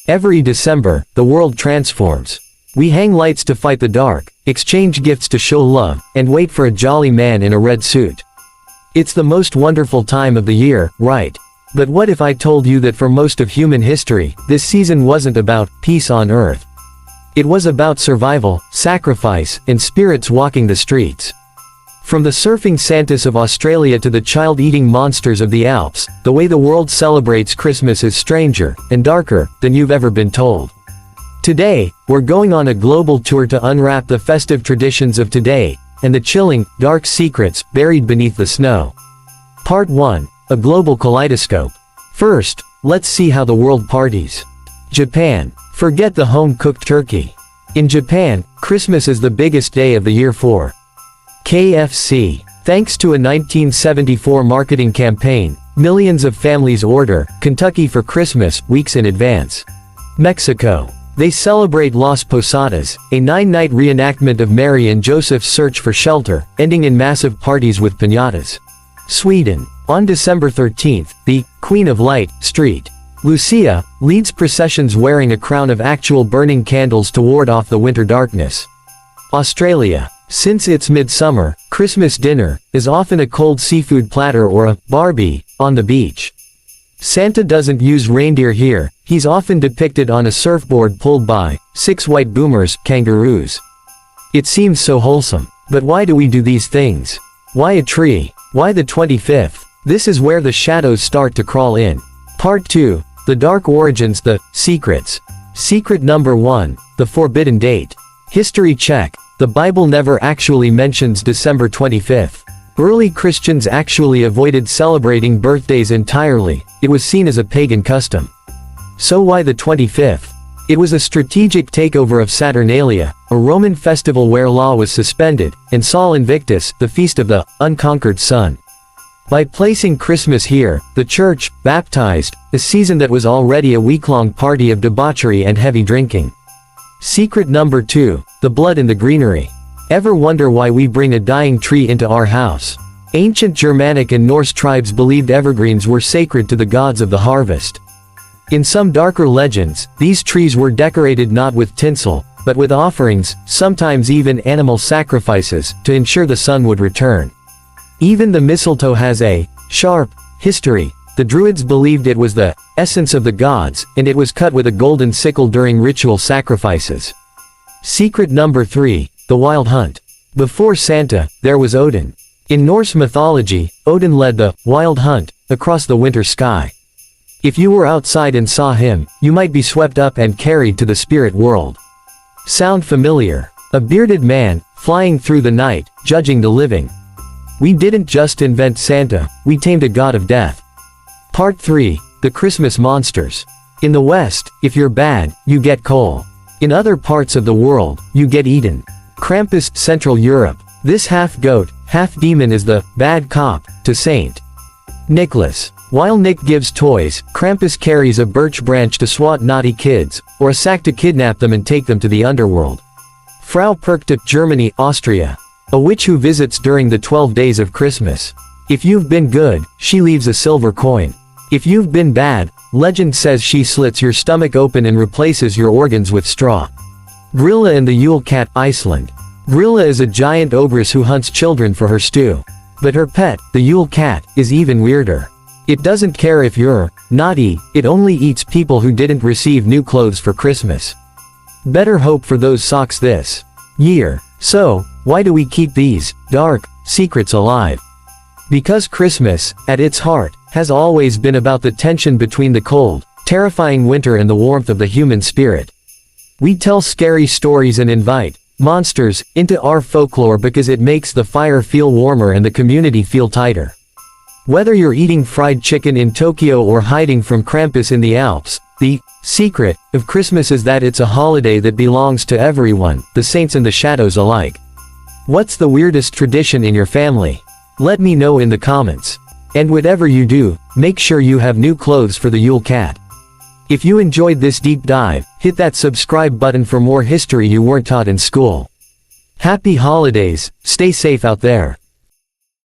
Every December, the world transforms. We hang lights to fight the dark, exchange gifts to show love, and wait for a jolly man in a red suit. It's the most wonderful time of the year, right? But what if I told you that for most of human history, this season wasn't about peace on earth? It was about survival, sacrifice, and spirits walking the streets. From the surfing Santas of Australia to the child-eating monsters of the Alps, the way the world celebrates Christmas is stranger and darker than you've ever been told. Today, we're going on a global tour to unwrap the festive traditions of today and the chilling, dark secrets buried beneath the snow. Part 1. A global kaleidoscope. First, let's see how the world parties. Japan. Forget the home-cooked turkey. In Japan, Christmas is the biggest day of the year for KFC. Thanks to a 1974 marketing campaign, millions of families order Kentucky for Christmas weeks in advance. Mexico. They celebrate Las Posadas, a 9-night reenactment of Mary and Joseph's search for shelter, ending in massive parties with piñatas. Sweden. On December 13th, the Queen of Light, Street Lucia, leads processions wearing a crown of actual burning candles to ward off the winter darkness. Australia. Since it's midsummer, Christmas dinner is often a cold seafood platter or a barbie on the beach. Santa doesn't use reindeer here, he's often depicted on a surfboard pulled by 6 white boomers, kangaroos. It seems so wholesome. But why do we do these things? Why a tree? Why the 25th? This is where the shadows start to crawl in. Part 2. The dark origins, the secrets. Secret number 1. The forbidden date. History check. The Bible never actually mentions December 25th. Early Christians actually avoided celebrating birthdays entirely. It was seen as a pagan custom. So why the 25th? It was a strategic takeover of Saturnalia, a Roman festival where law was suspended, and Sol Invictus, the feast of the unconquered sun. By placing Christmas here, the church baptized a season that was already a week-long party of debauchery and heavy drinking. Secret number 2. The blood in the greenery. Ever wonder why we bring a dying tree into our house? Ancient Germanic and Norse tribes believed evergreens were sacred to the gods of the harvest. In some darker legends, these trees were decorated not with tinsel, but with offerings, sometimes even animal sacrifices, to ensure the sun would return. Even the mistletoe has a sharp history. The Druids believed it was the essence of the gods, and it was cut with a golden sickle during ritual sacrifices. Secret number 3. The wild hunt. Before Santa, there was Odin. In Norse mythology, Odin led the wild hunt across the winter sky. If you were outside and saw him, you might be swept up and carried to the spirit world. Sound familiar? A bearded man, flying through the night, judging the living. We didn't just invent Santa, we tamed a god of death. Part 3. The Christmas monsters. In the West, if you're bad, you get coal. In other parts of the world, you get eaten. Krampus, Central Europe. This half-goat, half-demon is the bad cop to Saint Nicholas. While Nick gives toys, Krampus carries a birch branch to swat naughty kids, or a sack to kidnap them and take them to the underworld. Frau Perkte, Germany, Austria. A witch who visits during the 12 days of Christmas. If you've been good, she leaves a silver coin. If you've been bad, legend says she slits your stomach open and replaces your organs with straw. Grilla and the Yule Cat, Iceland. Grilla is a giant ogress who hunts children for her stew. But her pet, the Yule Cat, is even weirder. It doesn't care if you're naughty, it only eats people who didn't receive new clothes for Christmas. Better hope for those socks this year. So, why do we keep these dark secrets alive? Because Christmas, at its heart, has always been about the tension between the cold, terrifying winter and the warmth of the human spirit. We tell scary stories and invite monsters into our folklore because it makes the fire feel warmer and the community feel tighter. Whether you're eating fried chicken in Tokyo or hiding from Krampus in the Alps, the secret of Christmas is that it's a holiday that belongs to everyone, the saints and the shadows alike. What's the weirdest tradition in your family? Let me know in the comments. And whatever you do, make sure you have new clothes for the Yule Cat. If you enjoyed this deep dive, hit that subscribe button for more history you weren't taught in school. Happy holidays, stay safe out there.